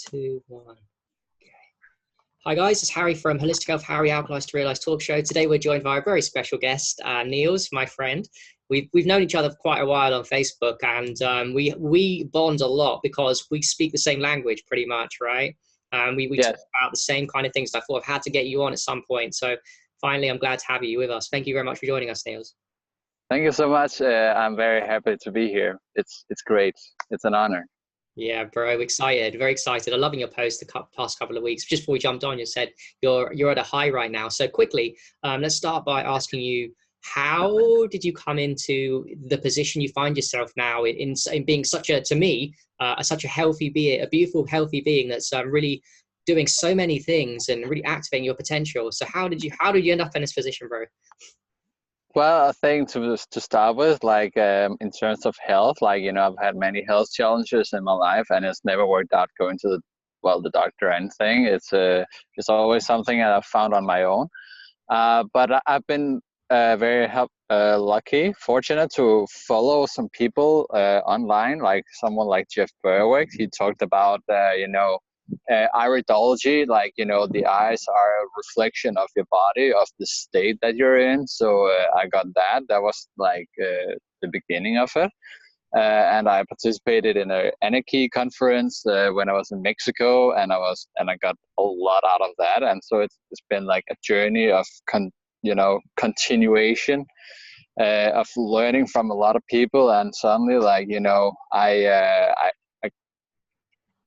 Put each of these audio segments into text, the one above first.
Two, one. Hi guys, it's Harry from Holistic Health, Harry Alkalized to Realize talk show. Today we're joined by a very special guest, Niels, my friend. We've known each other for quite a while on Facebook, and we bond a lot because we speak the same language pretty much, right? We Yes. talk about the same kind of things. I thought I've had to get you on at some point. So finally, I'm glad to have you with us. Thank you very much for joining us, Niels. Thank you so much. I'm very happy to be here. It's great. It's an honor. Yeah, bro, excited, very excited. I'm loving your post the past couple of weeks. Just before we jumped on, you said you're at a high right now. So quickly, let's start by asking you, how did you come into the position you find yourself now in being such a, to me, such a healthy being, a beautiful, healthy being that's really doing so many things and really activating your potential. So how did you end up in this position, bro? Well, I think to start with, like in terms of health, like I've had many health challenges in my life, and it's never worked out going to the doctor or anything. It's always something that I've found on my own. But I've been very lucky, fortunate to follow some people online, like someone like Jeff Berwick. He talked about iridology, like the eyes are a reflection of your body, of the state that you're in. So I got that was like the beginning of it. And I participated in an Anarchy conference when I was in Mexico, and I got a lot out of that. And so it's been like a journey of continuation of learning from a lot of people. And suddenly, like I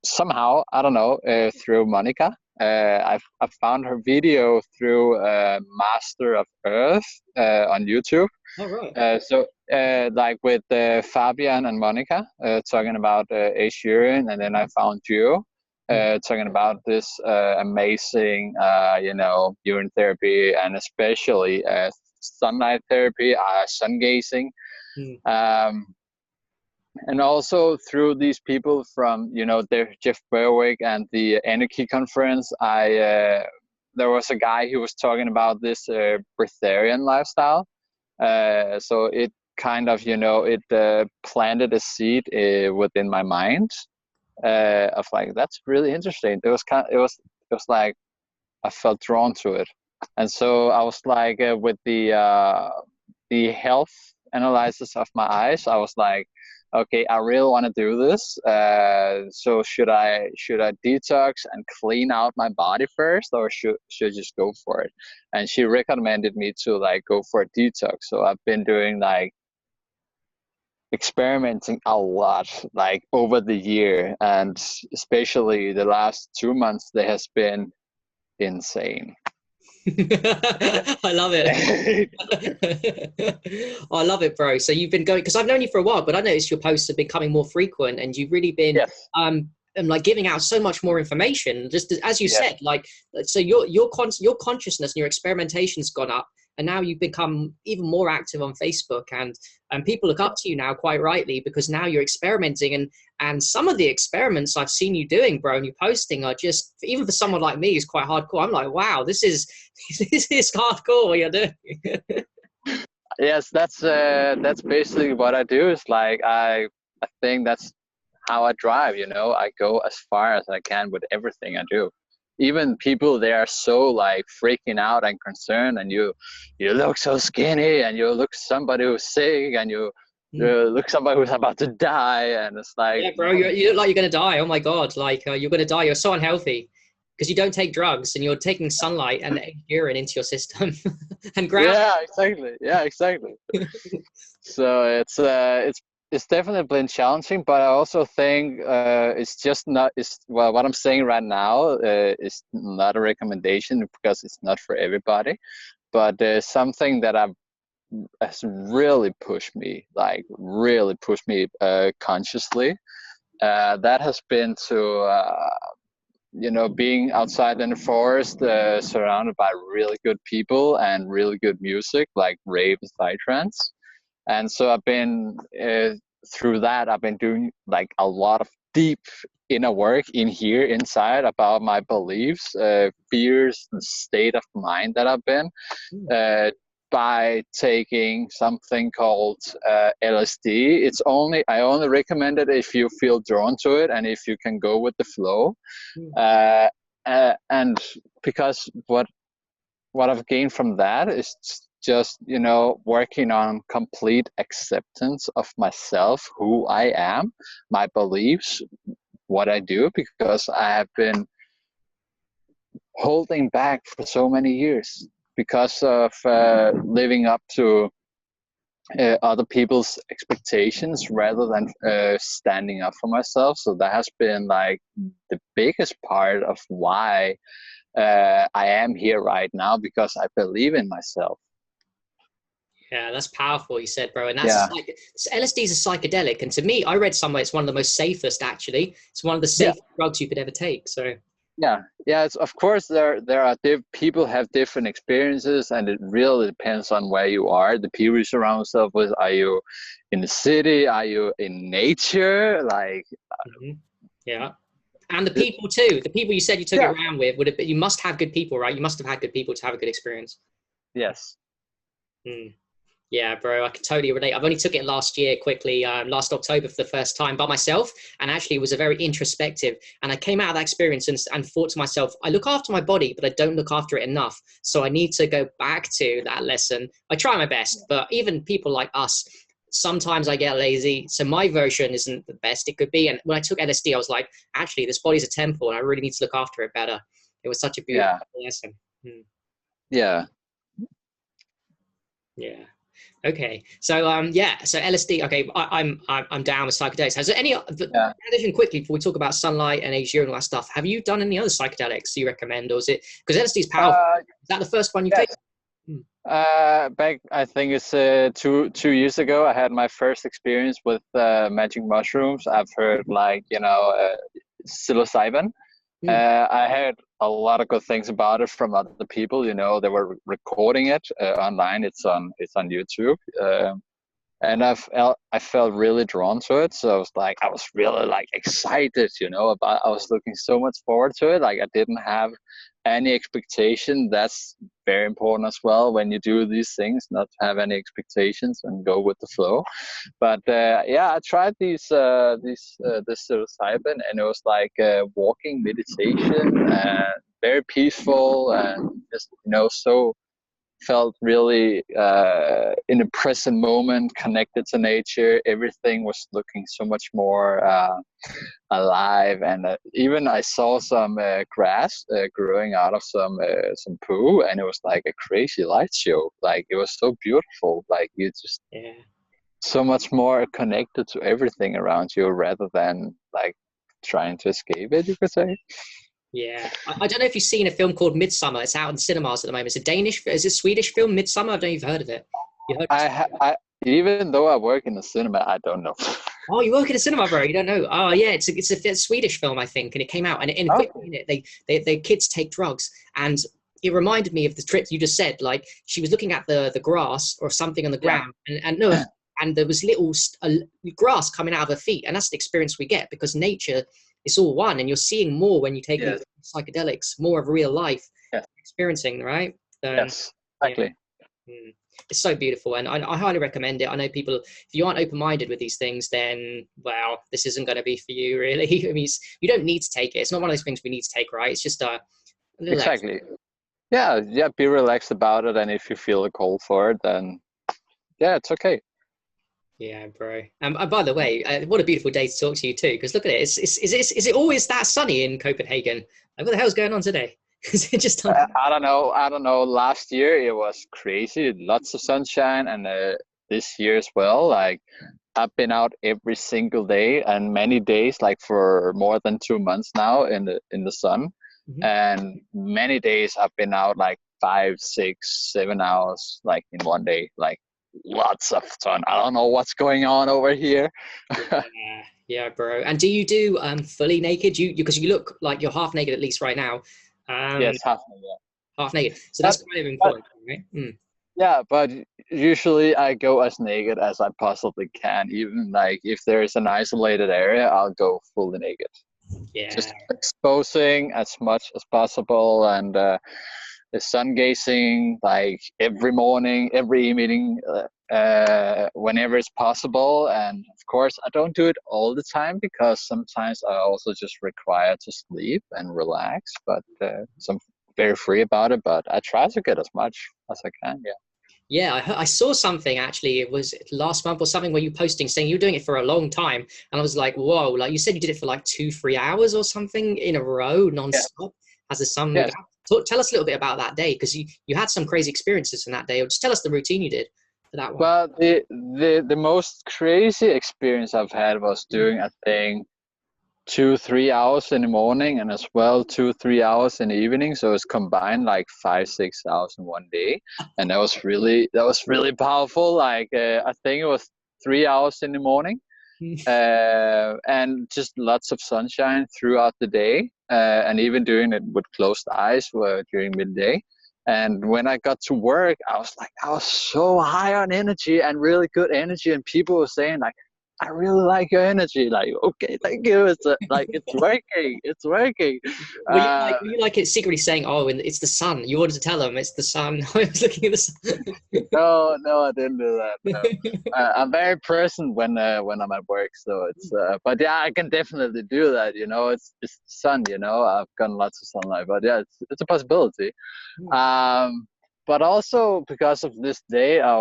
somehow, I don't know, through Monica, I found her video through Master of Earth on YouTube. Oh, right. So like with Fabian and Monica talking about Urine, and then I found you talking about this amazing, urine therapy, and especially sunlight therapy, sungazing. And also through these people from, Jeff Berwick and the Anarchy conference, there was a guy who was talking about this breatharian lifestyle. So it kind of, it planted a seed within my mind of like, that's really interesting. It was like I felt drawn to it, and so I was like, with the health analysis of my eyes, I was like, okay, I really want to do this. So should I detox and clean out my body first, or should I just go for it? And she recommended me to like go for a detox. So I've been doing like experimenting a lot, like over the year, and especially the last 2 months, there has been insane. I love it. Oh, I love it, bro. So you've been going, because I've known you for a while, but I noticed your posts have been becoming more frequent, and you've really been like giving out so much more information. Just as you said, like, so your consciousness and your experimentation's gone up, and now you've become even more active on Facebook, and people look up to you now, quite rightly, because now you're experimenting, and some of the experiments I've seen you doing, bro, and you posting are just, even for someone like me who's quite hardcore, I'm like, wow, this is hardcore what you're doing. Yes, that's basically what I do. Is like I think that's how I drive. I go as far as I can with everything I do. Even people, they are so like freaking out and concerned, and you look so skinny, and you look somebody who's sick, and you look somebody who's about to die, and it's like, yeah, bro, you look like you're gonna die. Oh my god, like you're gonna die. You're so unhealthy because you don't take drugs, and you're taking sunlight and urine into your system and ground. Yeah, exactly. So it's definitely been challenging, but I also think it's just not. Well, what I'm saying right now is not a recommendation, because it's not for everybody. But there's something that has really pushed me consciously. That has been to being outside in the forest, surrounded by really good people and really good music, like rave and psytrance. And so I've been through that. I've been doing like a lot of deep inner work inside about my beliefs, fears, the state of mind that I've been. by taking something called LSD. I only recommend it if you feel drawn to it and if you can go with the flow. And because what I've gained from that is just, you know, working on complete acceptance of myself, who I am, my beliefs, what I do, because I have been holding back for so many years because of living up to other people's expectations rather than standing up for myself. So that has been like the biggest part of why I am here right now, because I believe in myself. Yeah, that's powerful, you said, bro. And that's LSD is a psychedelic. And to me, I read somewhere it's one of the most safest, actually. It's one of the safest drugs you could ever take. So it's, of course, there are people have different experiences, and it really depends on where you are, the people you surround yourself with. Are you in the city? Are you in nature? Like and the people too, the people you said you took it around with, would have been, you must have good people, right? You must have had good people to have a good experience. Yes. Yeah, bro, I can totally relate. I've only took it last year, quickly, last October for the first time by myself, and actually it was a very introspective. And I came out of that experience and thought to myself, I look after my body, but I don't look after it enough. So I need to go back to that lesson. I try my best, but even people like us, sometimes I get lazy. So my version isn't the best it could be. And when I took LSD, I was like, actually, this body's a temple, and I really need to look after it better. It was such a beautiful lesson. Yeah. Okay, so so LSD. Okay, I'm down with psychedelics. Has there any addition quickly before we talk about sunlight and age and all that stuff? Have you done any other psychedelics you recommend, or is it because LSD is powerful? Is that the first one you take? Back, I think it's 2 years ago, I had my first experience with magic mushrooms. I've heard, like, you know, psilocybin. I heard a lot of good things about it from other people. You know, they were recording it online. It's on YouTube, and I felt really drawn to it. So I was really like excited. You know, I was looking so much forward to it. Like, I didn't have any expectation. That's very important as well when you do these things, not to have any expectations and go with the flow. But I tried this psilocybin, and it was like walking meditation, very peaceful, and just, you know, so felt really in the present moment, connected to nature. Everything was looking so much more alive, and even I saw some grass growing out of some poo, and it was like a crazy light show. Like, it was so beautiful. Like, you just so much more connected to everything around you rather than like trying to escape it, you could say. Yeah, I don't know if you've seen a film called Midsummer. It's out in cinemas at the moment. Is it Swedish film, Midsummer? I don't know if you've heard of it. I even though I work in the cinema, I don't know. Oh, you work in a cinema, bro? You don't know? Oh, yeah, it's a Swedish film, I think, and it came out, and in it, they kids take drugs, and it reminded me of the trip you just said. Like, she was looking at the grass or something on the ground, and there was little grass coming out of her feet, and that's the experience we get, because nature is all one, and you're seeing more when you take psychedelics, more of real life experiencing, right? Yes, exactly. It's so beautiful, and I highly recommend it. I know people, if you aren't open-minded with these things, then, well, this isn't going to be for you, really. I mean, you don't need to take it. It's not one of those things we need to take, right? It's just a little exactly extra. Yeah, be relaxed about it, and if you feel a call for it, then it's okay. Yeah, bro. By the way, what a beautiful day to talk to you too, because look at it. Is it always that sunny in Copenhagen? Like, what the hell's going on today? Is it just I don't know. Last year it was crazy, lots of sunshine, and this year as well. Like, I've been out every single day, and many days, like for more than 2 months now, in the sun. And many days I've been out like 5, 6, 7 hours, like in one day. Like, lots of sun. I don't know what's going on over here. Yeah, bro. And do you do fully naked? Because you look like you're half naked, at least right now. Yes, half naked. Half naked. So that's kind of important, right? Yeah, but usually I go as naked as I possibly can. Even like if there is an isolated area, I'll go fully naked. Yeah. Just exposing as much as possible, and sun gazing like every morning, every evening, whenever it's possible. And of course, I don't do it all the time because sometimes I also just require to sleep and relax. But so I'm very free about it. But I try to get as much as I can. Yeah. Yeah, I saw something actually. It was last month or something where you posting saying you were doing it for a long time, and I was like, whoa! Like you said, you did it for like 2-3 hours or something in a row, non-stop, as the sun moved Yes. out. Tell us a little bit about that day, because you had some crazy experiences in that day. Or just tell us the routine you did for that one. Well, the most crazy experience I've had was doing a thing 2-3 hours in the morning, and as well 2-3 hours in the evening, so it's combined like 5-6 hours in one day. And that was really powerful. Like I think it was 3 hours in the morning, and just lots of sunshine throughout the day, and even doing it with closed eyes during midday. And when I got to work, I was so high on energy and really good energy, and people were saying like, I really like your energy. Like, okay, thank you. It's like it's working. It's working. Were you like it secretly saying, "Oh, and it's the sun"? You wanted to tell them it's the sun. I was looking at the sun. No, I didn't do that. No. I'm very present when I'm at work. So it's, but yeah, I can definitely do that. You know, it's the sun. You know, I've gotten lots of sunlight, but yeah, it's a possibility. But also because of this day, that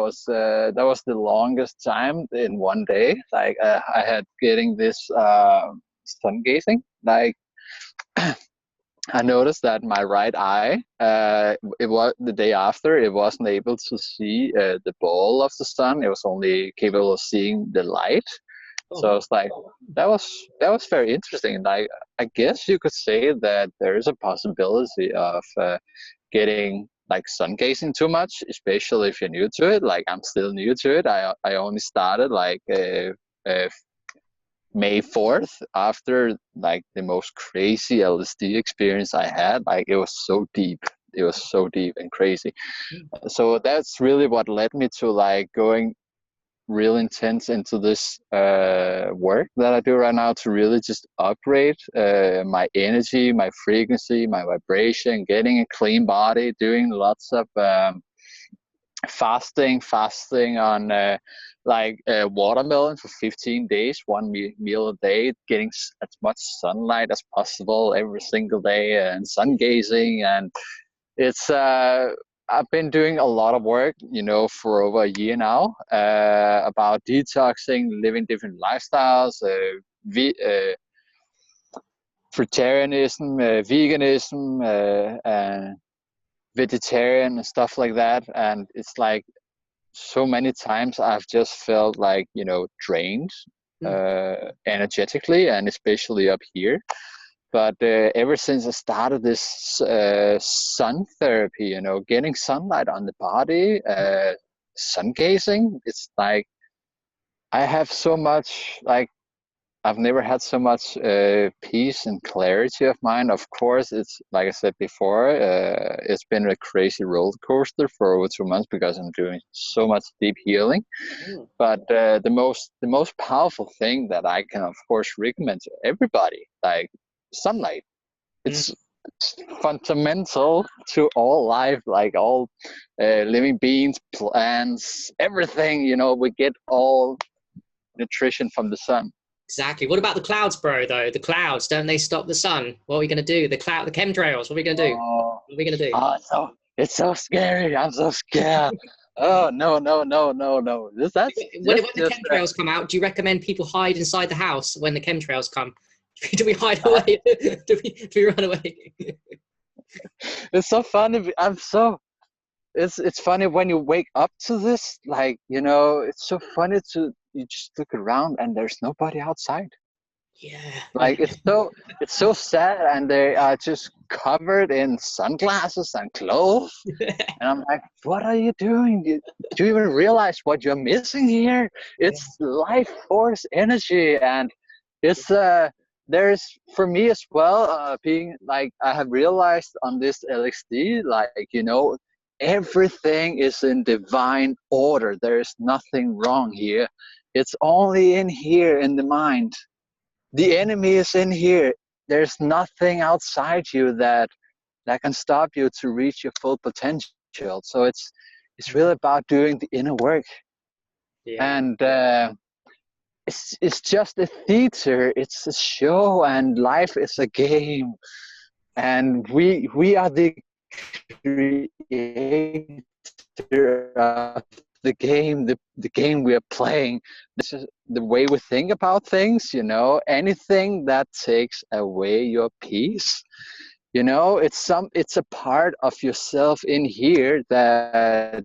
was the longest time in one day. Like I had getting this sun gazing. Like I noticed that my right eye, it was the day after, it wasn't able to see the ball of the sun. It was only capable of seeing the light. So I was like, that was very interesting. Like I guess you could say that there is a possibility of getting like sun gazing too much, especially if you're new to it. Like I'm still new to it. I only started like May 4th after like the most crazy LSD experience I had. Like it was so deep. It was so deep and crazy. So that's really what led me to like going real intense into this work that I do right now, to really just upgrade my energy, my frequency, my vibration, getting a clean body, doing lots of fasting on watermelon for 15 days, one meal a day, getting as much sunlight as possible every single day, and sun gazing. And it's I've been doing a lot of work, you know, for over a year now, about detoxing, living different lifestyles, fruitarianism, veganism, and vegetarian and stuff like that. And it's like so many times I've just felt like, you know, drained energetically, and especially up here. But ever since I started this sun therapy, you know, getting sunlight on the body, sun gazing, it's like I have so much, like I've never had so much peace and clarity of mind. Of course, it's like I said before, it's been a crazy roller coaster for over 2 months because I'm doing so much deep healing. But the most powerful thing that I can, of course, recommend to everybody, like sunlight. It's fundamental to all life, like all living beings, plants, everything. You know, we get all nutrition from the sun. Exactly. What about the clouds, bro, though? The clouds, don't they stop the sun? What are we going to do? The chemtrails, what are we going to do? What are we going to do? Oh, it's so scary. I'm so scared. Oh, no. When the chemtrails come out, do you recommend people hide inside the house when the chemtrails come? Do we hide away? do we run away? It's so funny. It's funny when you wake up to this, like, you know, it's so funny you just look around and there's nobody outside. Yeah. Like it's so sad, and they are just covered in sunglasses and clothes. And I'm like, what are you doing? Do you even realize what you're missing here? It's life force energy, and it's there's, for me as well, being like, I have realized on this LXD, like, you know, everything is in divine order. There is nothing wrong here. It's only in here in the mind. The enemy is in here. There's nothing outside you that that can stop you to reach your full potential. So it's really about doing the inner work. Yeah. And it's just a theater, it's a show, and life is a game, and we are the creator of the game, the game we are playing. This is the way we think about things, you know. Anything that takes away your peace, you know, it's a part of yourself in here that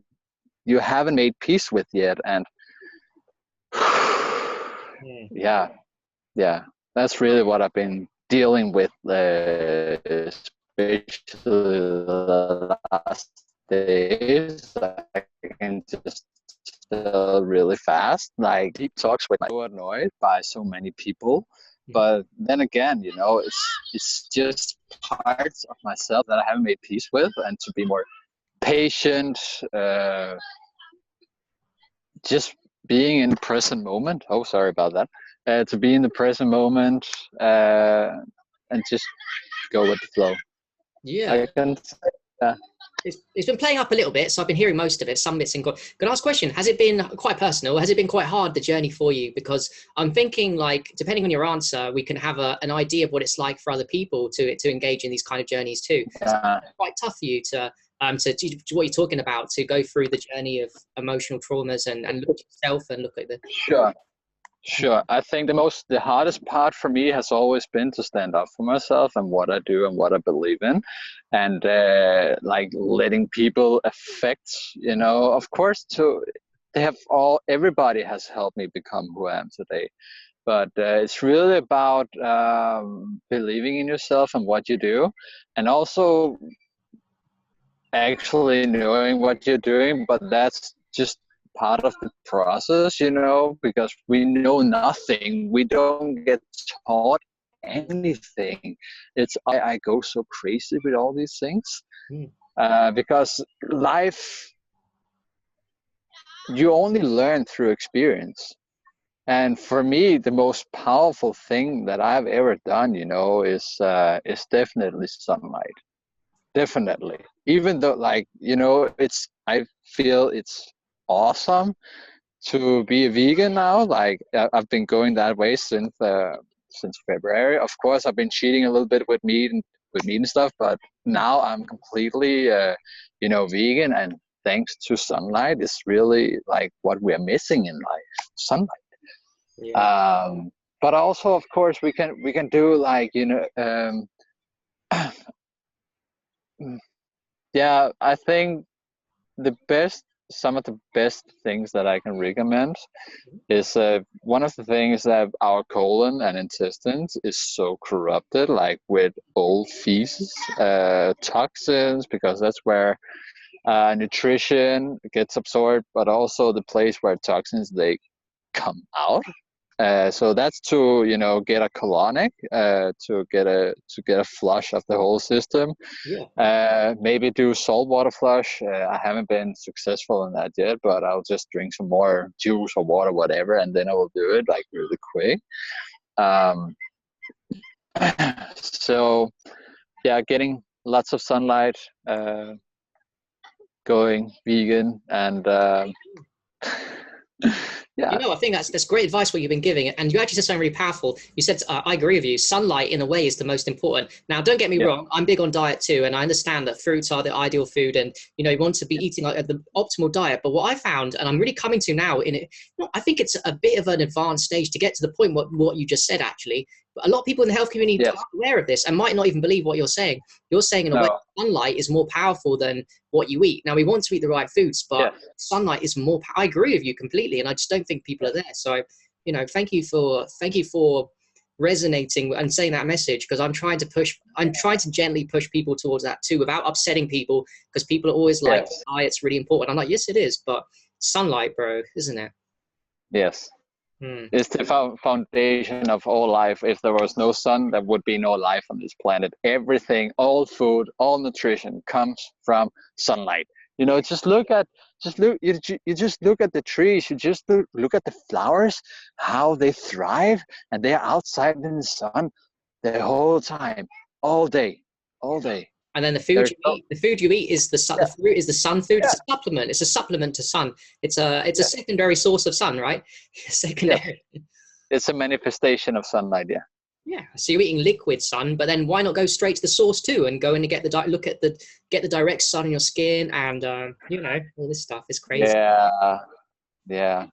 you haven't made peace with yet. And yeah, that's really what I've been dealing with, especially the last days. I can just tell really fast, like deep talks with my so annoyed by so many people. But then again, you know, it's just parts of myself that I haven't made peace with, and to be more patient, just being in the present moment. Oh, sorry about that. To be in the present moment, and just go with the flow. Yeah. I can say, yeah. It's been playing up a little bit, so I've been hearing most of it. Some bits in. Can I ask a question? Has it been quite personal? Has it been quite hard, the journey for you? Because I'm thinking, like, depending on your answer, we can have an idea of what it's like for other people to engage in these kind of journeys too. Yeah. It's quite tough for you to what you're talking about, to go through the journey of emotional traumas and look at yourself and look at the. Sure. I think the hardest part for me has always been to stand up for myself and what I do and what I believe in, and like letting people affect, you know, of course, everybody has helped me become who I am today. But it's really about believing in yourself and what you do, and also actually knowing what you're doing. But that's just part of the process, you know, because we know nothing. We don't get taught anything. It's I go so crazy with all these things, because life, you only learn through experience. And for me, the most powerful thing that I've ever done, you know, is definitely sunlight. Definitely. Even though, like, you know, I feel it's awesome to be a vegan now. Like, I've been going that way since February. Of course, I've been cheating a little bit with meat and stuff, but now I'm completely, you know, vegan. And thanks to sunlight, it's really like what we are missing in life, sunlight. Yeah. But also, of course, we can do, like, you know, yeah, I think some of the best things that I can recommend is one of the things that our colon and intestines is so corrupted, like with old feces, toxins, because that's where nutrition gets absorbed, but also the place where toxins, they come out. So that's to, you know, get a colonic, to get a flush of the whole system. Yeah. Maybe do saltwater flush. I haven't been successful in that yet, but I'll just drink some more juice or water, whatever, and then I will do it like really quick. So yeah, getting lots of sunlight, going vegan, and yeah. You know, I think that's great advice what you've been giving, and you actually said something really powerful. You said, I agree with you, sunlight in a way is the most important. Now, don't get me wrong, I'm big on diet too, and I understand that fruits are the ideal food, and, you know, you want to be eating like the optimal diet. But what I found, and I'm really coming to now in it, I think it's a bit of an advanced stage to get to the point what you just said, actually. But a lot of people in the health community aren't aware of this and might not even believe what you're saying. You're saying in a way, sunlight is more powerful than what you eat. Now, we want to eat the right foods, but sunlight is more. I agree with you completely, and I just don't think people are there. So, you know, thank you for resonating and saying that message, because I'm trying to gently push people towards that too, without upsetting people, because people are always like, diet's really important. I'm like, yes, it is, but sunlight, bro, isn't it? Yes. It's the foundation of all life. If there was no sun, there would be no life on this planet. Everything, all food, all nutrition comes from sunlight. You know, you just look at the trees. You just look at the flowers, how they thrive, and they're outside in the sun the whole time, all day. And then the food you eat is the sun. Yeah. The fruit is the sun food. Yeah. It's a supplement. It's a supplement to sun. It's a secondary source of sun, right? Secondary. Yeah. It's a manifestation of sunlight. Yeah. Yeah. So you're eating liquid sun, but then why not go straight to the source too and go in and get the direct sun on your skin and all this stuff is crazy. Yeah. Yeah.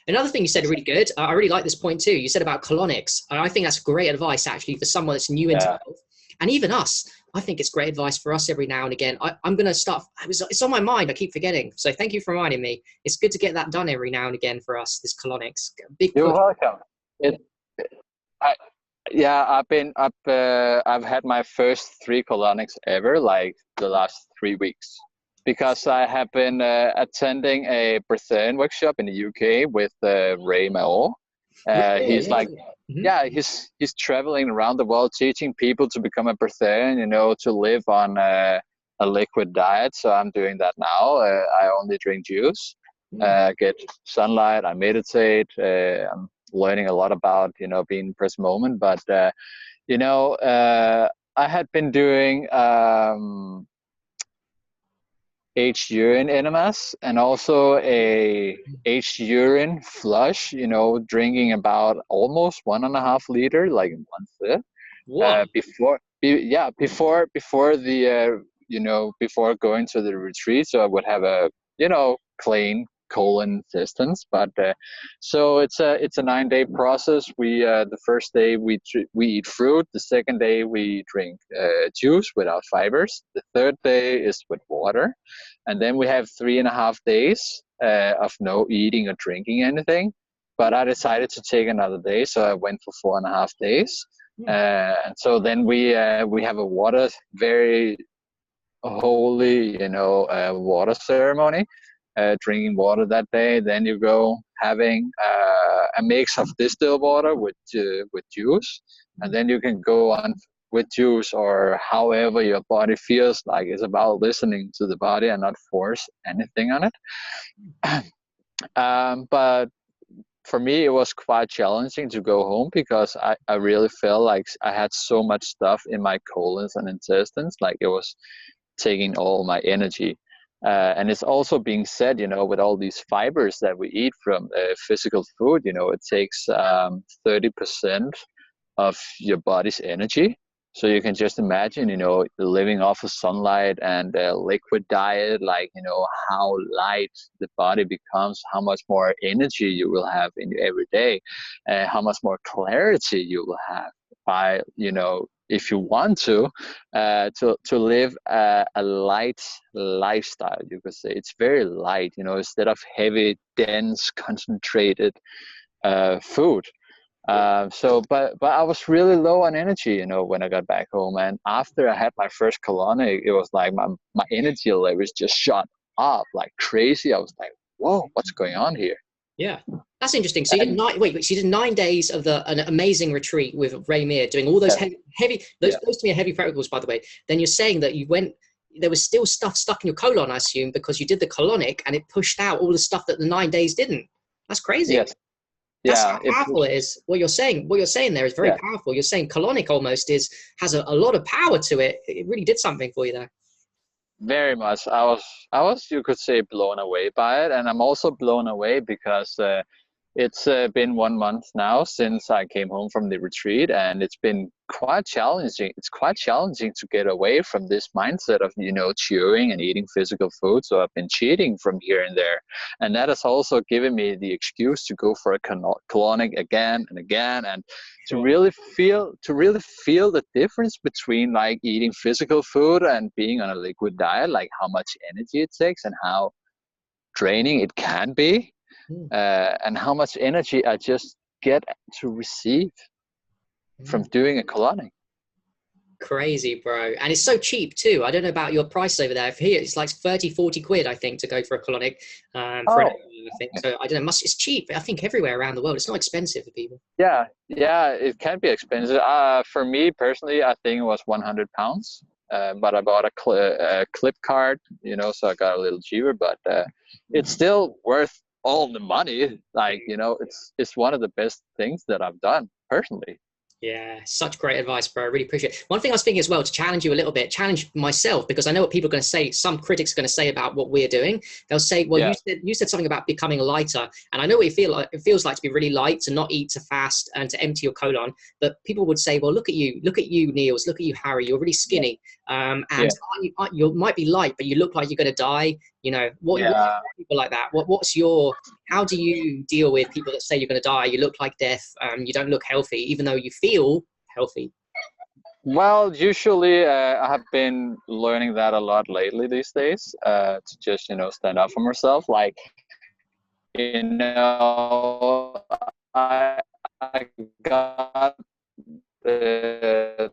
Another thing you said really good. I really like this point too. You said about colonics. I think that's great advice actually for someone that's new into health, and even us. I think it's great advice for us every now and again. I'm going to start. It's on my mind. I keep forgetting. So thank you for reminding me. It's good to get that done every now and again for us. This colonics. You're welcome. I've had my first 3 colonics ever, like the last 3 weeks, because I have been attending a breatharian workshop in the UK with Ray Mao. He's like, he's traveling around the world teaching people to become a breatharian, to live on a liquid diet. So I'm doing that now. I only drink juice, get sunlight, I meditate. I'm learning a lot about, being present moment. But, I had been doing urine enemas and also a urine flush, drinking about almost 1.5 liter, like 1/3. Before the before going to the retreat, so I would have a clean colon distance. But so it's a 9-day process. We the first day we eat fruit. The second day we drink juice without fibers. The third day is with water, and then we have 3.5 days of no eating or drinking anything. But I decided to take another day, so I went for 4.5 days. And so then we have a very holy, water ceremony. Drinking water that day. Then you go having a mix of distilled water with juice, and then you can go on with juice or however your body feels like. It's about listening to the body and not force anything on it. But for me, it was quite challenging to go home because I really felt like I had so much stuff in my colons and intestines, like it was taking all my energy. And it's also being said, with all these fibers that we eat from physical food, it takes 30% of your body's energy. So you can just imagine, living off of sunlight and a liquid diet, like, how light the body becomes, how much more energy you will have in your everyday, how much more clarity you will have by, if you want to live a light lifestyle, you could say. It's very light, instead of heavy, dense, concentrated food. But I was really low on energy, when I got back home. And after I had my first colonic, it was like my energy levels just shot up like crazy. I was like, whoa, what's going on here? Yeah, that's interesting. So you did 9 days of an amazing retreat with Ray Meir, doing all those heavy those to me are heavy practicals, by the way. Then you're saying that there was still stuff stuck in your colon, I assume, because you did the colonic and it pushed out all the stuff that the 9 days didn't. That's crazy. Yes. That's how powerful it is. What you're saying there is very powerful. You're saying colonic almost has a lot of power to it. It really did something for you there. Very much. I was, you could say, blown away by it. And I'm also blown away because it's been 1 month now since I came home from the retreat, and it's been quite challenging. It's quite challenging to get away from this mindset of, chewing and eating physical food. So I've been cheating from here and there. And that has also given me the excuse to go for a colonic again and again, and to really feel the difference between like eating physical food and being on a liquid diet, like how much energy it takes and how draining it can be. And how much energy I just get to receive from doing a colonic. Crazy, bro. And it's so cheap too. I don't know about your price over there. Here it's like 30-40 quid, I think, to go for a colonic. I think so. I don't know, it's cheap, I think, everywhere around the world. It's not expensive for people. Yeah, it can be expensive. For me personally, I think it was £100. But I bought a clip card, so I got a little cheaper, but it's still worth all the money. Like, it's one of the best things that I've done personally. Yeah, such great advice, bro. I really appreciate it. One thing I was thinking as well, to challenge you a little bit, challenge myself, because I know what people are going to say. Some critics are going to say about what we're doing. They'll say, well, Yeah. you said something about becoming lighter. And I know what you feel like. It feels like to be really light, to not eat, to fast, and to empty your colon. But people would say, well, look at you, Niels, look at you, Harry. You're really skinny. And you might be light, but you look like you're going to die. You know, what people like that? How do you deal with people that say you're going to die? You look like death. You don't look healthy, even though you feel healthy. Well, usually I have been learning that a lot lately these days, to just, stand up for myself. Like, I got this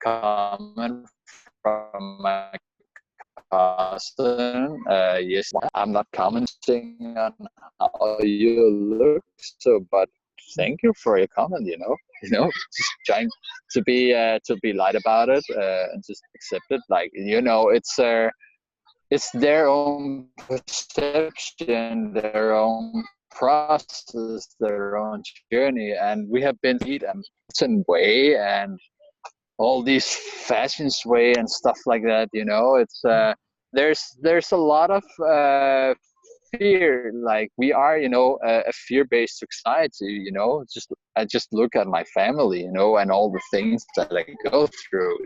comment from my cousin. Yes, I'm not commenting on how you look, but thank you for your comment. Just trying to be light about it, and just accept it. Like, it's their own perception, their own process, their own journey, and we have been eat a certain way and all these fashions way and stuff like that. It's there's a lot of fear. Like, we are, a fear-based society. I just look at my family, and all the things that I go through.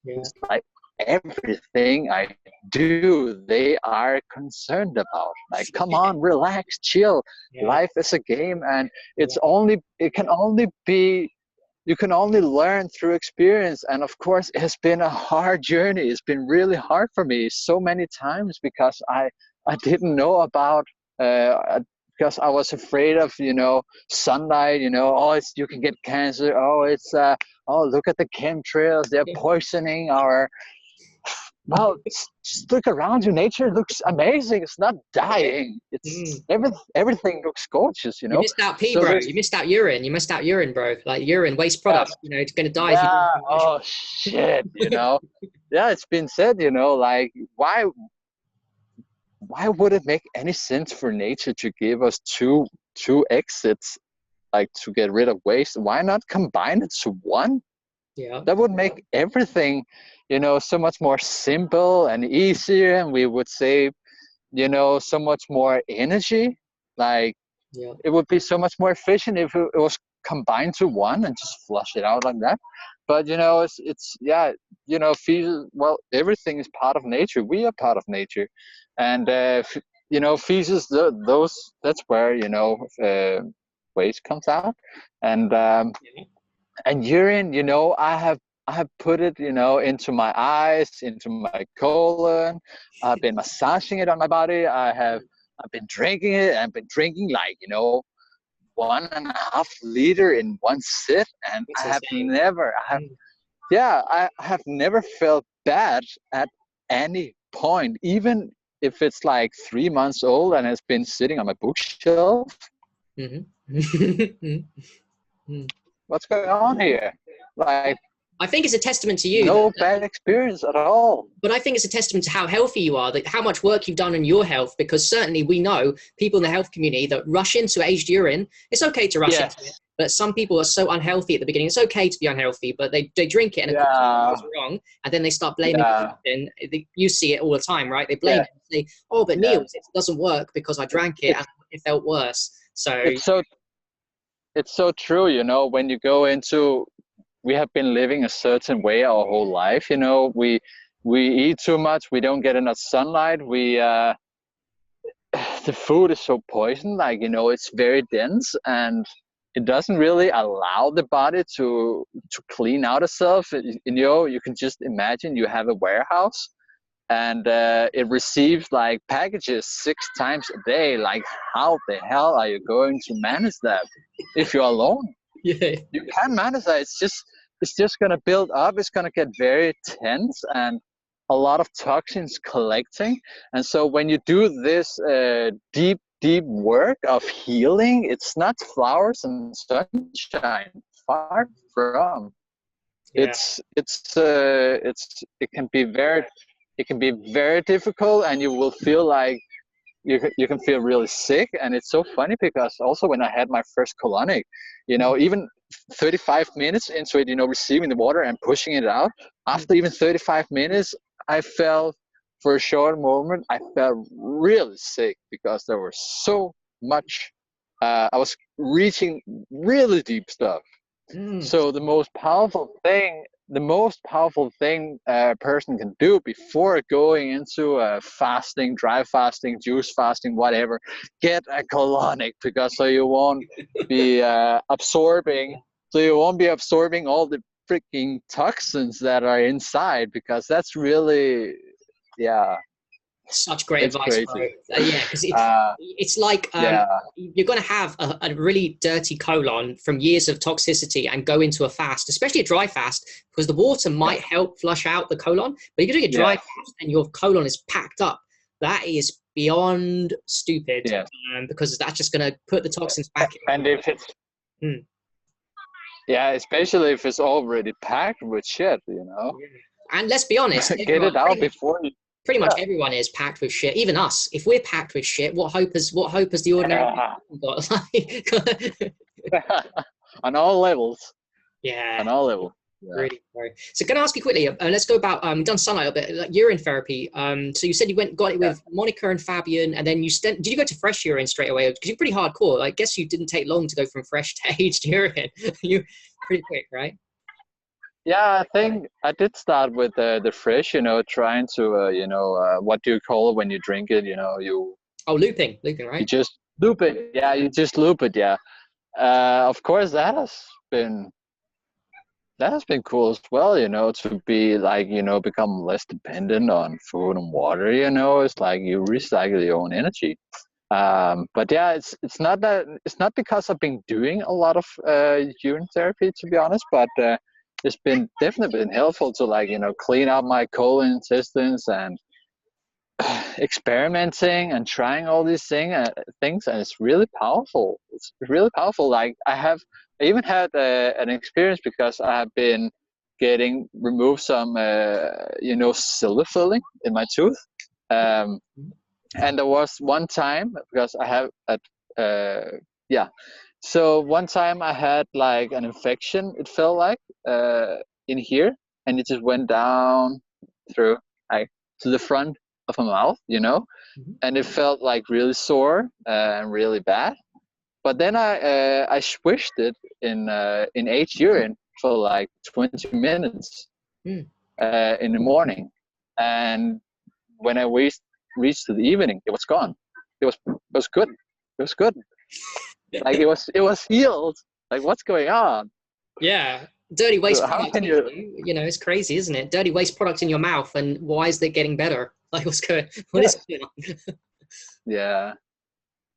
It's like everything I do, they are concerned about. Like, come on, relax, chill. Life is a game, and you can only learn through experience. And of course, it's been a hard journey. It's been really hard for me so many times, because I didn't know about, because I was afraid of, sunlight, you can get cancer. Look at the chemtrails, they're poisoning our. Well, just look around you. Nature looks amazing. It's not dying. It's everything looks gorgeous. You missed out pee, bro. You missed out urine. You missed out urine, bro. Like urine, waste product. It's going to die if you don't drink much. Oh shit. Yeah, it's been said. Like, why would it make any sense for nature to give us two exits, like, to get rid of waste? Why not combine it to one? Yeah, that would make everything, so much more simple and easier, and we would save, so much more energy. Like, it would be so much more efficient if it was combined to one and just flush it out like that. But well, everything is part of nature. We are part of nature, and feces, that's where waste comes out, and urine, I have put it, into my eyes, into my colon. I've been massaging it on my body. I've been drinking it. I've been drinking, like, 1.5 liter in one sit, and I have never felt bad at any point, even if it's like 3 months old and it's been sitting on my bookshelf. What's going on here? Like, I think it's a testament to you. No bad experience at all. But I think it's a testament to how healthy you are, that how much work you've done on your health, because certainly we know people in the health community that rush into aged urine. It's okay to rush into it, but some people are so unhealthy at the beginning. It's okay to be unhealthy, but they drink it and it goes wrong, and then they start blaming it. You see it all the time, right? They blame it and say, oh, but Niels, it doesn't work because I drank it and it felt worse. So it's so true, when you go into, we have been living a certain way our whole life, we eat too much, we don't get enough sunlight, the food is so poisoned, like, it's very dense, and it doesn't really allow the body to clean out itself. You can just imagine you have a warehouse, and it receives like packages 6 times a day. Like, how the hell are you going to manage that if you're alone? You can't manage that. It's just going to build up. It's going to get very tense, and a lot of toxins collecting. And so when you do this deep work of healing, it's not flowers and sunshine. Far from. It can be very difficult, and you will feel like you can feel really sick. And it's so funny, because also when I had my first colonic, even 35 minutes into it, receiving the water and pushing it out. After even 35 minutes, I felt, for a short moment, I felt really sick because there was so much. I was reaching really deep stuff. So the most powerful thing a person can do before going into fasting, dry fasting, juice fasting, whatever, get a colonic, because so you won't be absorbing all the freaking toxins that are inside, because that's really, such great advice, crazy. bro. Yeah, because it's like you're going to have a really dirty colon from years of toxicity and go into a fast, especially a dry fast, because the water might help flush out the colon. But if you're doing a dry fast and your colon is packed up, that is beyond stupid, because that's just going to put the toxins back in. And if it's especially if it's already packed with shit, And let's be honest, get it out before you. Pretty much everyone is packed with shit. Even us, if we're packed with shit, what hope has the ordinary got? On all levels. Yeah. On all levels. Yeah. Really, bro. So can I ask you quickly, let's go about, done sunlight a bit, like urine therapy. So you said you got it with Monica and Fabian, and then did you go to fresh urine straight away? Because you're pretty hardcore. I guess you didn't take long to go from fresh to aged urine. You pretty quick, right? Yeah, I think I did start with the fresh, trying to, what do you call it when you drink it? Looping, right? You just loop it. Yeah, you just loop it. Yeah. Of course, that has been cool as well. To be like, become less dependent on food and water. It's like you recycle your own energy. But yeah, it's not because I've been doing a lot of urine therapy, to be honest, but it's definitely been helpful to clean out my colon intestines and experimenting and trying all these things, and it's really powerful. It's really powerful. Like I even had an experience because I have been remove some silver filling in my tooth, and there was one time, because I have so one time I had like an infection, it felt like, in here, and it just went down through to the front of my mouth, and it felt like really sore and really bad. But then I swished it in aged urine for like 20 minutes in the morning, and when I reached to the evening, it was gone. It was good. It was good. Like it was healed. Like, what's going on? Yeah, dirty waste. So how can it's crazy, isn't it? Dirty waste product in your mouth, and why is it getting better? Like, what is going on? Yeah,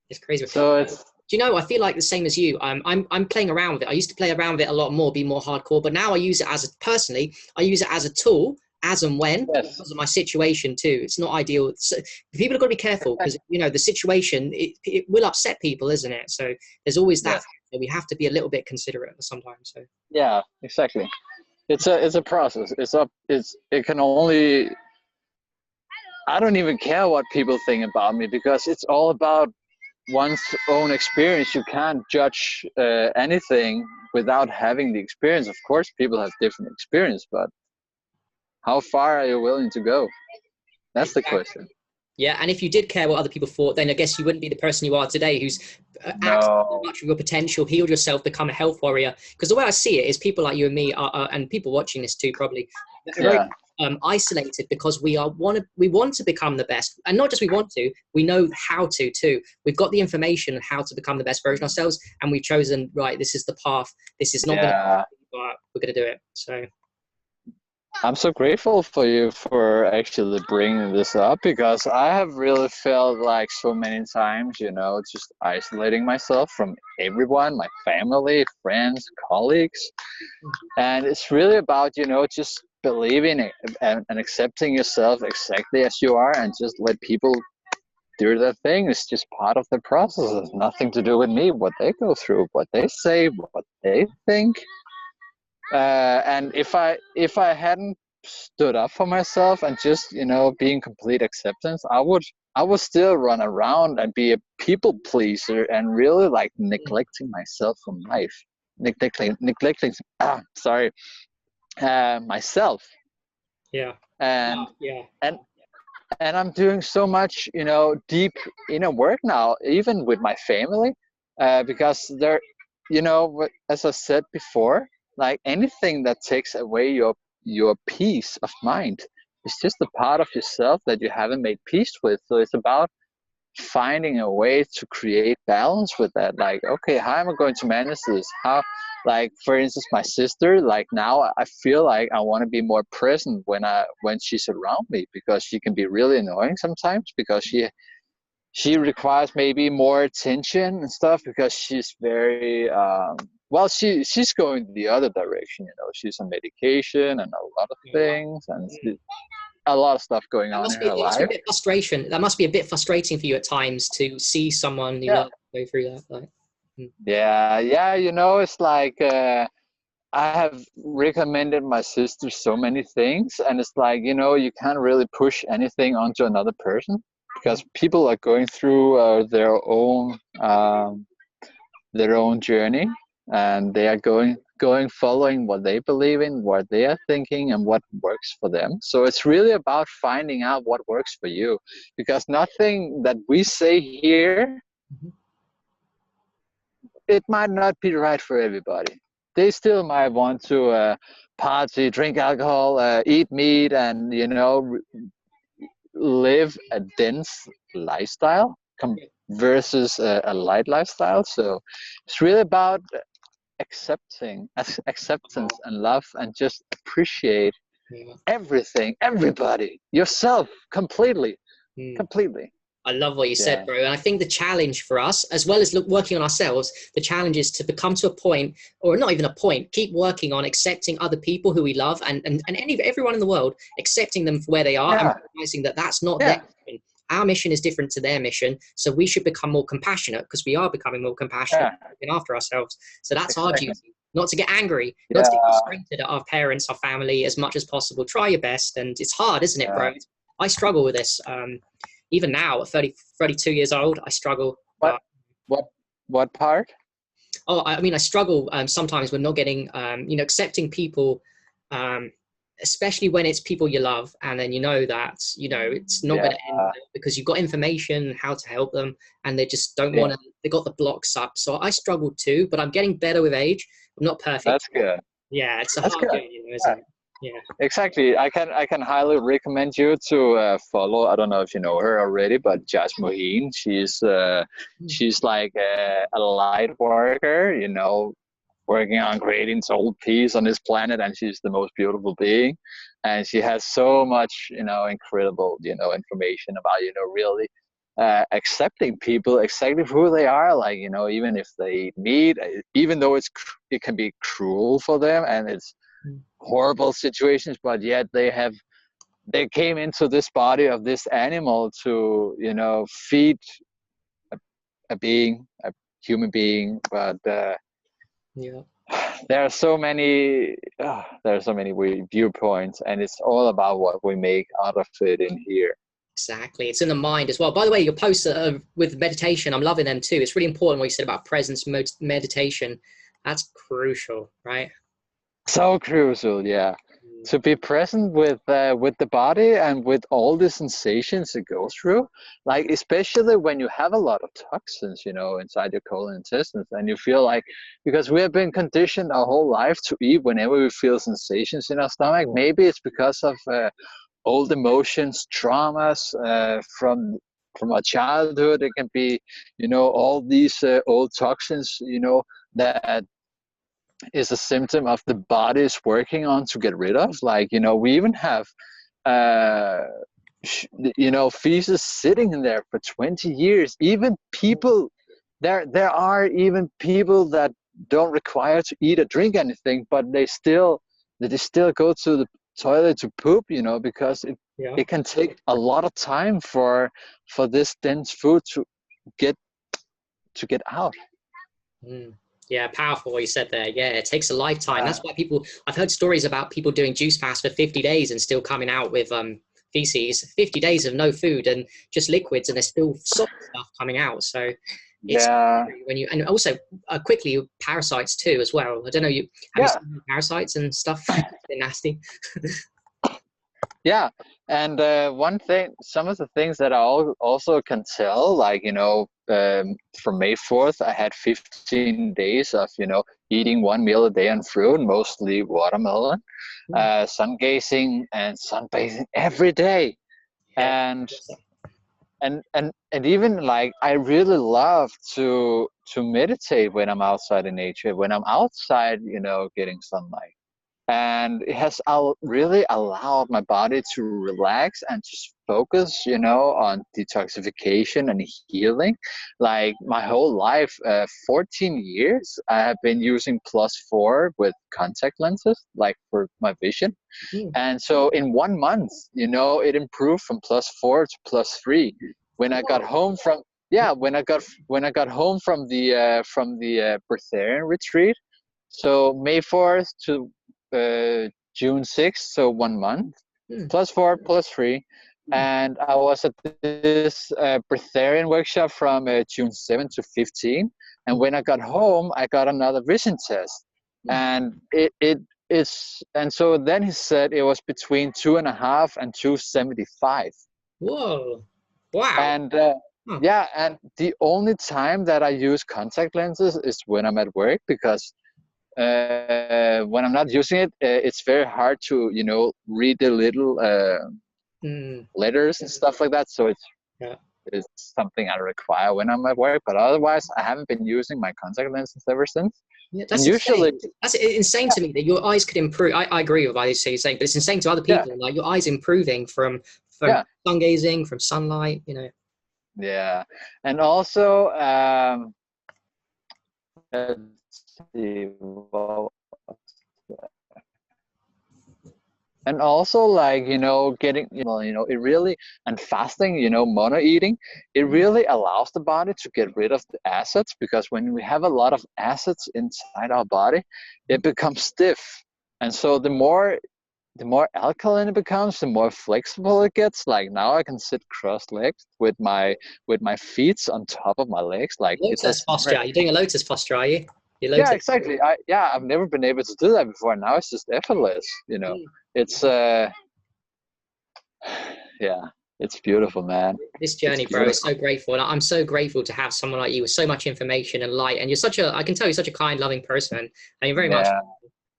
it's crazy. So do you know? I feel like the same as you. I'm playing around with it. I used to play around with it a lot more, be more hardcore, but now I use it I use it as a tool, as and when, because of my situation too. It's not ideal. So people have got to be careful, because the situation, it will upset people, isn't it? So there's always that. So we have to be a little bit considerate sometimes. So yeah, exactly. It's a process. It can only. I don't even care what people think about me, because it's all about one's own experience. You can't judge anything without having the experience. Of course, people have different experience, but how far are you willing to go? That's the question. Yeah, and if you did care what other people thought, then I guess you wouldn't be the person you are today, who's acted much of your potential, healed yourself, become a health warrior. Because the way I see it is, people like you and me and people watching this too, probably, are very isolated, because we want to become the best, and not just we want to, we know how to too. We've got the information on how to become the best version of ourselves, and we've chosen, right, this is the path. This is not going to, but we're going to do it. So I'm so grateful for you for actually bringing this up, because I have really felt like so many times, just isolating myself from everyone, my family, friends, colleagues. And it's really about, just believing it and accepting yourself exactly as you are, and just let people do their thing. It's just part of the process. It's nothing to do with me, what they go through, what they say, what they think. And if I hadn't stood up for myself and just be in complete acceptance, I would still run around and be a people pleaser and really like neglecting myself from life. neglecting sorry, myself. Yeah. And yeah. and I'm doing so much, you know, deep inner work now, even with my family, because they're, you know, as I said before, like anything that takes away your peace of mind is just a part of yourself that you haven't made peace with. So it's about finding a way to create balance with that. Like, okay, how am I going to manage this? How, like, for instance, my sister, like now I feel like I want to be more present when she's around me, because she can be really annoying sometimes, because she requires maybe more attention and stuff, because she's very well, she's going the other direction, you know. She's on medication and a lot of things, and a lot of stuff going on in her life. That must be a bit frustration. That must be a bit frustrating for you at times to see someone you love go through that. Like, yeah, you know, it's like I have recommended my sister so many things, and it's like, you know, you can't really push anything onto another person, because people are going through their own journey, and they are going following what they believe in, what they are thinking, and what works for them. So it's really about finding out what works for you, because nothing that we say here, it might not be right for everybody. They still might want to party, drink alcohol, eat meat, and, you know, live a dense lifestyle versus a light lifestyle. So it's really about acceptance and love, and just appreciate everything, everybody, yourself completely. I love what you said, bro. And I think the challenge for us, as well as working on ourselves, the challenge is to become to a point, or not even a point, keep working on accepting other people who we love, and everyone in the world, accepting them for where they are, and realizing that that's not their mission. Our mission is different to their mission. So we should become more compassionate, because we are becoming more compassionate, looking after ourselves. So that's our duty, not to get angry, not to get frustrated at our parents, our family as much as possible. Try your best. And it's hard, isn't it, bro? I struggle with this. Even now at 32 years old, I struggle. What part? Oh, I mean, I struggle sometimes with not getting, accepting people, especially when it's people you love, and then you know that, it's not going to end well, because you've got information how to help them, and they just don't want to, they got the blocks up. So I struggle too, but I'm getting better with age. I'm not perfect. That's good. Yeah, it's a hard game, isn't it? Yeah, exactly. I can highly recommend you to follow. I don't know if you know her already, but Jazz Moheen. She's like a light worker, working on creating soul peace on this planet, and she's the most beautiful being. And she has so much, incredible, information about, really accepting people exactly who they are. Like, even if they eat meat, even though it can be cruel for them, and it's horrible situations, but yet they came into this body of this animal to feed a human being. But there are so many viewpoints, and it's all about what we make out of it in here. Exactly. It's in the mind as well. By the way, your posts with meditation, I'm loving them too. It's really important what you said about presence meditation. That's crucial, right? So crucial, yeah. To be present with the body and with all the sensations it goes through, like especially when you have a lot of toxins, inside your colon intestines, and you feel like, because we have been conditioned our whole life to eat whenever we feel sensations in our stomach. Maybe it's because of old emotions, traumas from our childhood. It can be, all these old toxins, that is a symptom of the body is working on to get rid of. Like, we even have feces sitting in there for 20 years. Even people, there are even people that don't require to eat or drink anything, but they still go to the toilet to poop, because it can take a lot of time for this dense food to get out. Yeah, powerful what you said there. Yeah, it takes a lifetime. That's why I've heard stories about people doing juice fast for 50 days and still coming out with feces. 50 days of no food and just liquids, and there's still soft stuff coming out. So It's Yeah. when you, and also quickly parasites too as well. I don't know, you have you seen parasites and stuff? They're nasty. Yeah, and some of the things that I also can tell, like, from May 4th, I had 15 days of, eating one meal a day on fruit, mostly watermelon, sungazing and sunbathing every day. Yeah. And even like I really love to meditate when I'm outside in nature, when I'm outside, getting sunlight. And it has really allowed my body to relax and just focus, on detoxification and healing. Like my whole life, 14 years, I have been using +4 with contact lenses, like for my vision. And so in 1 month, it improved from +4 to +3. When I got home from the Breatharian retreat, so May 4th to June 6th, so 1 month, +4, +3. And I was at this Breatharian workshop from June 7th to 15. And when I got home, I got another vision test. And and so then he said it was between 2.5 and 275. Whoa. Wow. And yeah, and the only time that I use contact lenses is when I'm at work, because when I'm not using it, it's very hard to, read the little letters and stuff like that. So it's something I require when I'm at work. But otherwise, I haven't been using my contact lenses ever since. Yeah, that's insane to me that your eyes could improve. I agree with what you're saying, but it's insane to other people. Like your eyes improving from sungazing, from sunlight. Yeah, and also let's see. And also, like, getting, it really, and fasting, mono eating, it really allows the body to get rid of the acids, because when we have a lot of acids inside our body, it becomes stiff. And so the more alkaline it becomes, the more flexible it gets. Like now I can sit cross-legged with my feet on top of my legs. Like lotus posture. You're doing a lotus posture, are you? Yeah, exactly. I've never been able to do that before. Now it's just effortless. It's yeah, it's beautiful, man. This journey, bro, is so grateful, and I'm so grateful to have someone like you with so much information and light. And I can tell you're such a kind, loving person, and you're very much.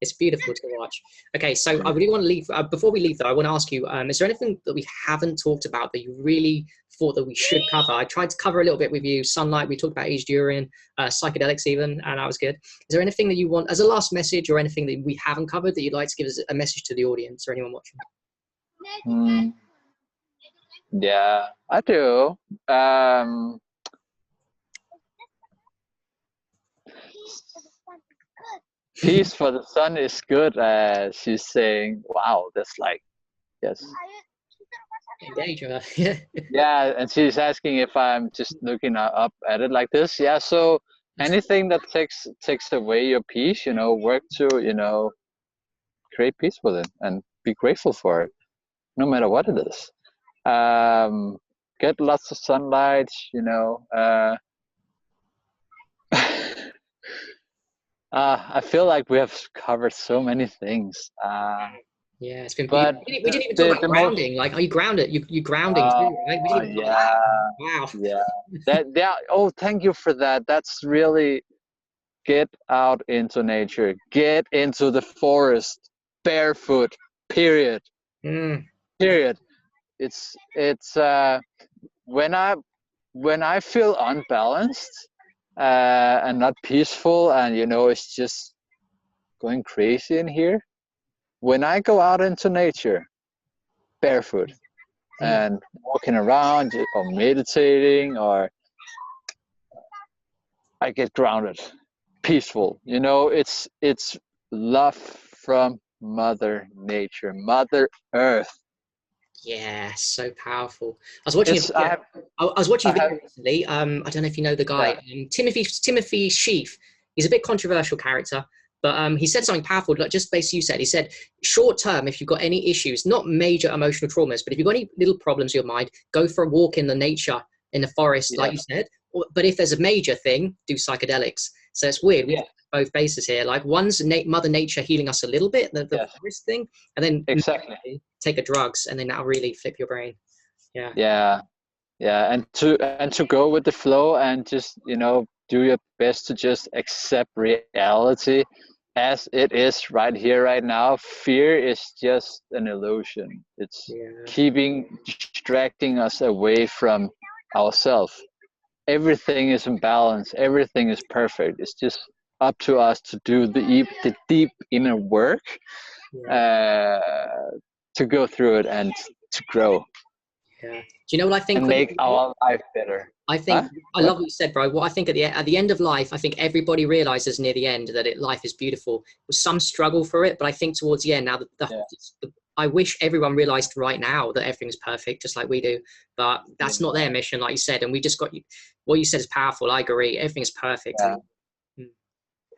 It's beautiful to watch. Okay, so I really want to leave. Before we leave, though, I want to ask you: is there anything that we haven't talked about that you really thought that we should cover? I tried to cover a little bit with you. Sunlight. We talked about aged urine, psychedelics, even, and that was good. Is there anything that you want as a last message, or anything that we haven't covered that you'd like to give as a message to the audience or anyone watching? Yeah, I do. Peace for the sun is good. She's saying, wow, that's like, yes. Engage her. Yeah, and she's asking if I'm just looking up at it like this. Yeah, so anything that takes away your peace, work to, create peace with it and be grateful for it, no matter what it is. Get lots of sunlight, I feel like we have covered so many things. Yeah, it's been beautiful. We didn't even talk about grounding. Like, are you grounded? You grounding too, right? Wow. Yeah. Oh, thank you for that. That's really, get out into nature. Get into the forest, barefoot. Period. Period. It's when I feel unbalanced and not peaceful, and it's just going crazy in here. When I go out into nature, barefoot, and walking around or meditating, or I get grounded, peaceful. It's love from Mother Nature, Mother Earth. Yeah, so powerful. I was watching a video recently. I don't know if you know the guy, Timothy Sheaf. He's a bit controversial character, but he said something powerful, like just basically you said. He said, short term, if you've got any issues, not major emotional traumas, but if you've got any little problems in your mind, go for a walk in the nature, in the forest, like you said, but if there's a major thing, do psychedelics. So it's weird. We have both bases here. Like one's Mother Nature healing us a little bit, the forest thing, and then take the drugs, and then that'll really flip your brain. And to go with the flow and just, you know, do your best to just accept reality as it is right here, right now. Fear is just an illusion. It's distracting us away from ourselves. Everything is in balance. Everything is perfect. It's just up to us to do the deep inner work to go through it and to grow. Yeah. Do you know what I think? And make our life better. I think I love what you said, bro. What I think at the end of life, I think everybody realizes near the end that life is beautiful. With some struggle for it, but I think towards the end now, I wish everyone realized right now that everything's perfect, just like we do. But that's not their mission, like you said. And we just got what you said is powerful. I agree. Everything's perfect. Yeah.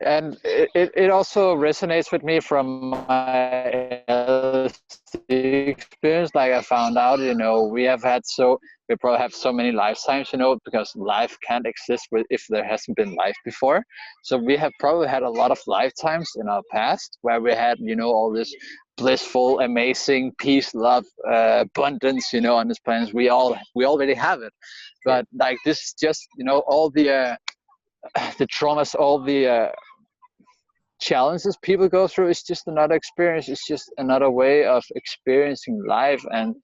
And it also resonates with me from my LSD experience. Like I found out, you know, we probably have so many lifetimes, you know, because life can't exist if there hasn't been life before. So we have probably had a lot of lifetimes in our past where we had, you know, all this blissful, amazing peace, love, abundance, you know, on this planet. We already have it. But like this is just, you know, all the traumas, all the challenges people go through is just another experience. It's just another way of experiencing life and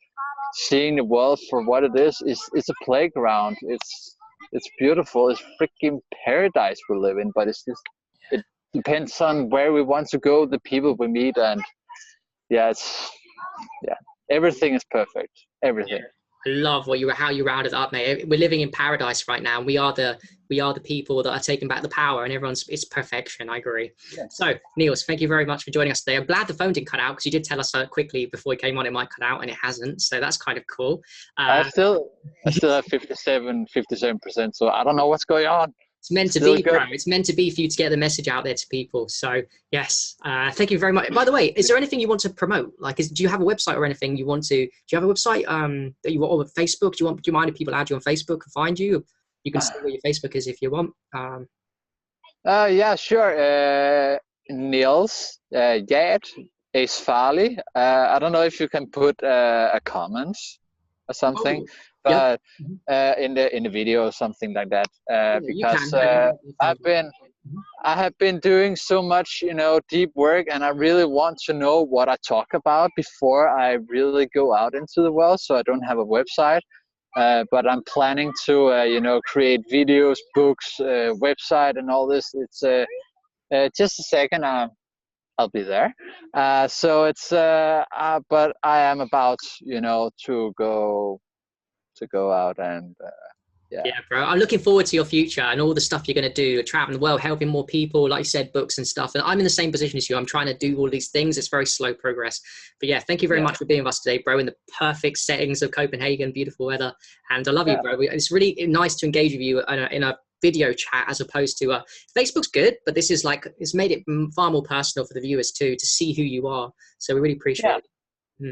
seeing the world for what it is. It's a playground. It's beautiful. It's freaking paradise we live in. But it depends on where we want to go, the people we meet, and everything is perfect. Everything. I love how you rounded up, mate. We're living in paradise right now. And we are the people that are taking back the power, and it's perfection. I agree. Yes. So, Niels, thank you very much for joining us today. I'm glad the phone didn't cut out because you did tell us quickly before we came on it might cut out, and it hasn't. So that's kind of cool. I still have 57%. So I don't know what's going on. It's meant to be, bro. It's meant to be for you to get the message out there to people. So yes, thank you very much. By the way, is there anything you want to promote? Like, do you have a website or anything you want to? Do you have a website that you want, or Facebook? Do you mind if people add you on Facebook and find you? You can say where your Facebook is if you want. Yeah, sure. Niels, Gert is Farley. I don't know if you can put a comment or something. But in the video or something like that, because I have been doing so much, you know, deep work, and I really want to know what I talk about before I really go out into the world. So I don't have a website, but I'm planning to, you know, create videos, books, website, and all this. It's just a second. I'll be there. So it's but I am about, you know, to go out and bro, I'm looking forward to your future and all the stuff you're going to do, traveling the world, helping more people, like you said, books and stuff. And I'm in the same position as you. I'm trying to do all these things. It's very slow progress, but yeah, thank you very much for being with us today, bro, in the perfect settings of Copenhagen, beautiful weather. And I love you, bro. It's really nice to engage with you in a video chat as opposed to Facebook's good, but this is like, it's made it far more personal for the viewers too, to see who you are. So we really appreciate it.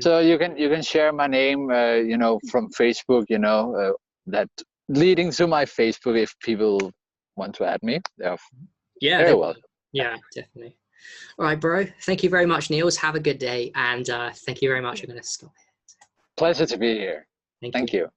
So you can share my name, you know, from Facebook, you know, that leading to my Facebook if people want to add me. Very welcome. Yeah, definitely. All right, bro. Thank you very much, Niels. Have a good day, and thank you very much. I'm going to stop it. Pleasure to be here. Thank you.